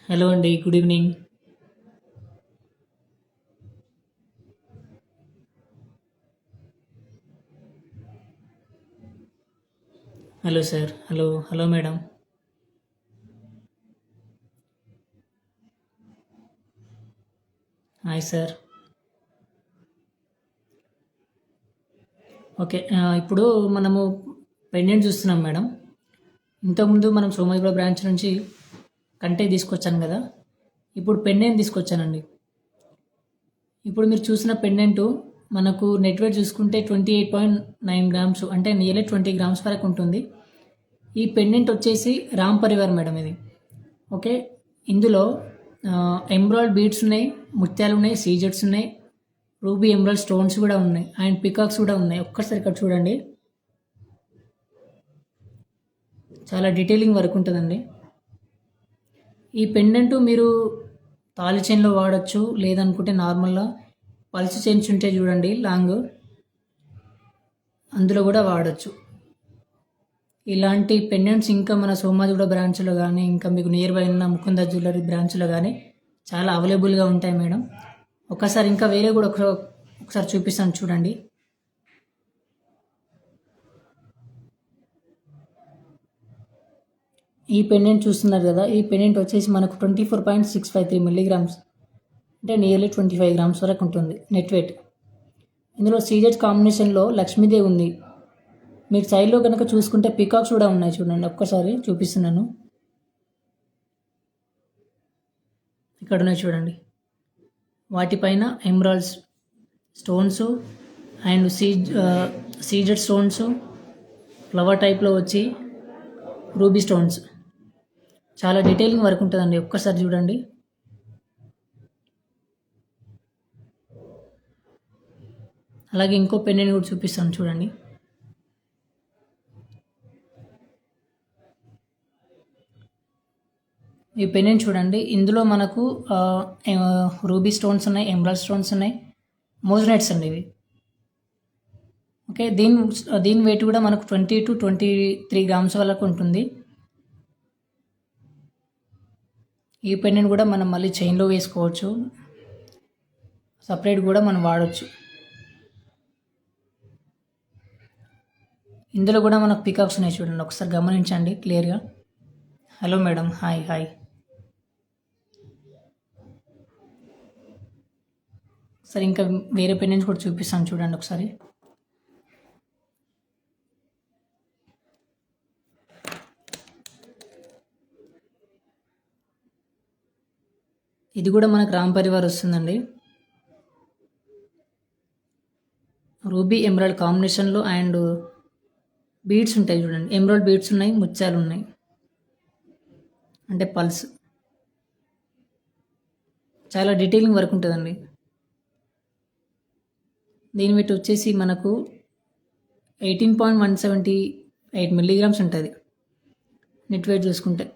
Hello అండి. Good evening. Hello sir. Hello. Hello madam. Hi sir. Okay. ఇప్పుడు మనము pendant చూస్తున్నాం మేడం. ఇంతకుముందు మనం సోమాజిగూడ బ్రాంచ్ నుంచి కంటే తీసుకొచ్చాను కదా! ఇప్పుడు పెండెంట్ తీసుకొచ్చానండి. ఇప్పుడు మీరు చూసిన పెండెంటు మనకు నెట్ వెయిట్ చూసుకుంటే 28.9 గ్రామ్స్, అంటే నియర్లీ 20 గ్రామ్స్ వరకు ఉంటుంది. ఈ పెండెంట్ వచ్చేసి రామ్ పరివార్ మేడం ఇది. ఓకే. ఇందులో ఎంబ్రాయిడ్ బీడ్స్ ఉన్నాయి, ముత్యాలు ఉన్నాయి, సీజెట్స్ ఉన్నాయి, రూబీ ఎమరాల్డ్ స్టోన్స్ కూడా ఉన్నాయి, అండ్ పికాక్స్ కూడా ఉన్నాయి. ఒక్కసారి ఇక్కడ చూడండి. చాలా డీటెయిలింగ్ వర్క్ ఉంటుందండి. ఈ పెండెంట్ మీరు తాళి చైన్లో వాడచ్చు, లేదనుకుంటే నార్మల్గా పల్స్ చైన్స్ ఉంటే చూడండి లాంగ్, అందులో కూడా వాడచ్చు. ఇలాంటి పెండెంట్స్ ఇంకా మన సోమాజిగూడ బ్రాంచ్లో కానీ, ఇంకా మీకు నియర్ బై ఉన్న ముకుంద జ్యువెలరీ బ్రాంచ్లో కానీ చాలా అవైలబుల్గా ఉంటాయి మేడం. ఒకసారి ఇంకా వేరే కూడా ఒకసారి చూపిస్తాను చూడండి. ఈ పెండెంట్ చూస్తున్నారు కదా, ఈ పెండెంట్ వచ్చేసి మనకు 24.653 మిల్లీగ్రామ్స్, అంటే నియర్లీ 25 గ్రామ్స్ వరకు ఉంటుంది నెట్ వెయిట్. ఇందులో సీజెడ్ కాంబినేషన్లో లక్ష్మీదేవి ఉంది. మీరు సైడ్లో కనుక చూసుకుంటే పికాక్స్ కూడా ఉన్నాయి చూడండి. ఒక్కసారి చూపిస్తున్నాను. ఇక్కడ ఉన్నాయి చూడండి. వాటిపైన emeralds stones and CZ stones, flower టైప్లో వచ్చి రూబీ స్టోన్స్. చాలా డీటెయిలింగ్ వర్క్ ఉంటుందండి. ఒక్కసారి చూడండి. అలాగే ఇంకో పెండెంట్ కూడా చూపిస్తాను చూడండి. ఈ పెండెంట్ చూడండి. ఇందులో మనకు రూబీ స్టోన్స్ ఉన్నాయి, ఎమరాల్డ్ స్టోన్స్ ఉన్నాయి, మోజనైట్స్ అండి ఇవి. ఓకే. దీని వెయిట్ కూడా మనకు 20 to 23 గ్రామ్స్ వరకు ఉంటుంది. ఈ పెండెంట్ కూడా మనం మళ్ళీ చైన్లో వేసుకోవచ్చు, సపరేట్ కూడా మనం వాడచ్చు. ఇందులో కూడా మనకు పికాక్స్ ఉన్నాయి చూడండి. ఒకసారి గమనించండి క్లియర్గా. Hello madam. Hi hi. సరే ఇంకా వేరే పెండెంట్స్ కూడా చూపిస్తాను చూడండి ఒకసారి. ఇది కూడా మనకు రామ్ పరివార్ వస్తుందండి. రూబీ ఎమరాల్డ్ కాంబినేషన్లో అండ్ బీడ్స్ ఉంటాయి చూడండి. ఎమరాల్డ్ బీడ్స్ ఉన్నాయి, ముత్యాలు ఉన్నాయి, అంటే పల్స్. చాలా డీటెయిలింగ్ వర్క్ ఉంటుందండి. దీని వెయిట్ వచ్చేసి మనకు 18.178 మిల్లీగ్రామ్స్ ఉంటుంది నెట్ వెయిట్ చూసుకుంటే.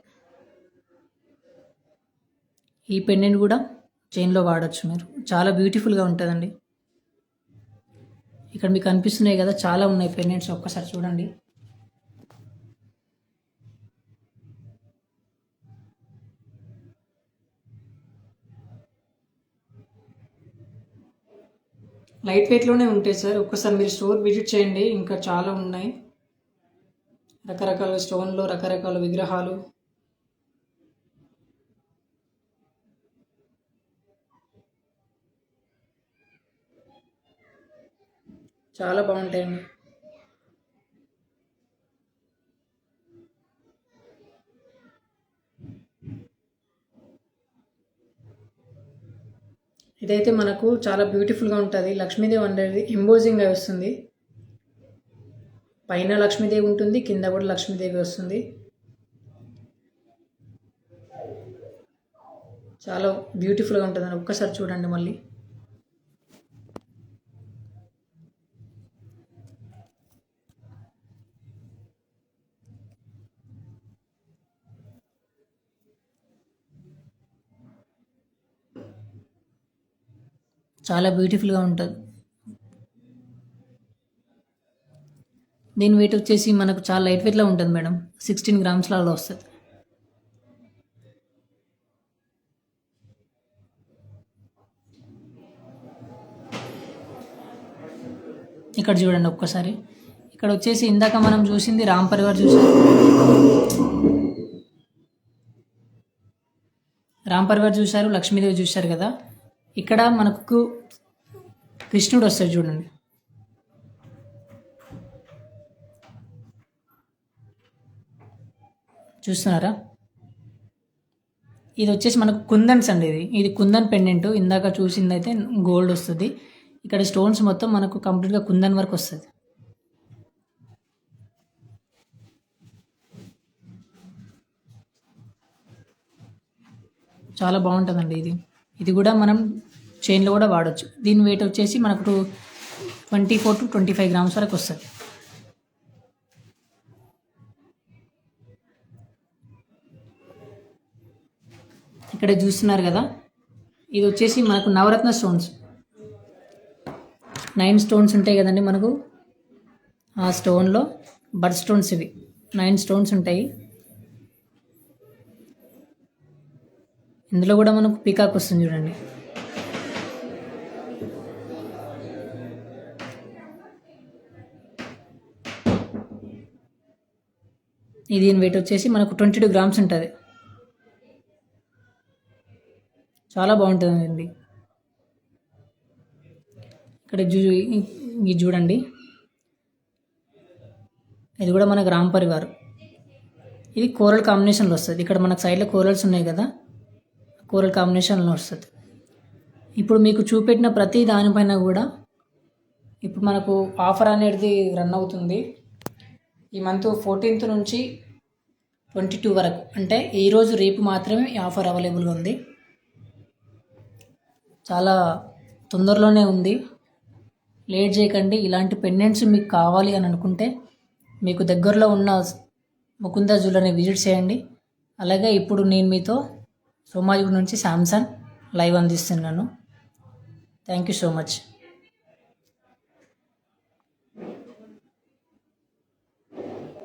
ఈ పెండెంట్ కూడా చైన్లో వాడచ్చు మీరు. చాలా బ్యూటిఫుల్గా ఉంటుందండి. ఇక్కడ మీకు కనిపిస్తున్నాయి కదా, చాలా ఉన్నాయి పెండెంట్స్. ఒక్కసారి చూడండి. లైట్ వెయిట్లోనే ఉంటాయి సార్. ఒక్కసారి మీరు స్టోర్ విజిట్ చేయండి, ఇంకా చాలా ఉన్నాయి. రకరకాల స్టోన్లో రకరకాల విగ్రహాలు. చాలా బాగుంటాయండి. ఇదైతే మనకు చాలా బ్యూటిఫుల్గా ఉంటుంది. లక్ష్మీదేవి అనేది ఎంబోజింగ్ వస్తుంది. పైన లక్ష్మీదేవి ఉంటుంది, కింద కూడా లక్ష్మీదేవి వస్తుంది. చాలా బ్యూటిఫుల్గా ఉంటుందని ఒక్కసారి చూడండి మళ్ళీ. చాలా బ్యూటిఫుల్గా ఉంటుంది. దీని వెయిట్ వచ్చేసి మనకు చాలా లైట్ వెయిట్లో ఉంటుంది మేడం. 16 గ్రామ్స్లలో వస్తుంది. ఇక్కడ చూడండి ఒక్కసారి. ఇక్కడ వచ్చేసి ఇందాక మనం చూసింది రామ్ పరివార్ చూసారు. రామ్ పరివార్ చూశారు, లక్ష్మీదేవి చూశారు కదా. ఇక్కడ మనకు కృష్ణుడు వస్తాడు చూడండి. చూస్తున్నారా? ఇది వచ్చేసి మనకు కుందన్స్ అండి. ఇది కుందన్ పెండెంట్. ఇందాక చూసింది అయితే గోల్డ్ వస్తుంది. ఇక్కడ స్టోన్స్ మొత్తం మనకు కంప్లీట్గా కుందన్ వర్క్ వస్తుంది. చాలా బాగుంటుందండి ఇది. ఇది కూడా మనం చైన్లో కూడా వాడచ్చు. దీని వెయిట్ వచ్చేసి మనకు 24 to 25 గ్రామ్స్ వరకు వస్తుంది. ఇక్కడ చూస్తున్నారు కదా, ఇది వచ్చేసి మనకు నవరత్న స్టోన్స్. 9 స్టోన్స్ ఉంటాయి కదండి మనకు. ఆ స్టోన్లో బడ్ స్టోన్స్ ఇవి 9 స్టోన్స్ ఉంటాయి. ఇందులో కూడా మనకు పీకాక్ వస్తుంది చూడండి. దీని వెయిట్ వచ్చేసి మనకు 22 గ్రామ్స్ ఉంటుంది. చాలా బాగుంటుందండి. ఇక్కడ ఇది చూడండి, ఇది కూడా మనకు రామ్ పరివార్. ఇది కోరల్ కాంబినేషన్లో వస్తుంది. ఇక్కడ మనకు సైడ్లో కోరల్స్ ఉన్నాయి కదా, కోరల్ కాంబినేషన్లో వస్తుంది. ఇప్పుడు మీకు చూపెట్టిన ప్రతి దానిపైన కూడా ఇప్పుడు మనకు ఆఫర్ అనేది రన్ అవుతుంది. ఈ మంత్ 14th నుంచి 22 వరకు, అంటే ఈరోజు రేపు మాత్రమే ఈ ఆఫర్ అవైలబుల్గా ఉంది. చాలా తొందరలోనే ఉంది. లేట్ చేయకండి. ఇలాంటి పెండెంట్స్ మీకు కావాలి అని అనుకుంటే మీకు దగ్గరలో ఉన్న ముకుంద జ్యువెలరీని విజిట్ చేయండి. అలాగే ఇప్పుడు నేను మీతో సోమాజిగూడ నుంచి శాంసంగ్ లైవ్ అందిస్తున్నాను. Thank you so much.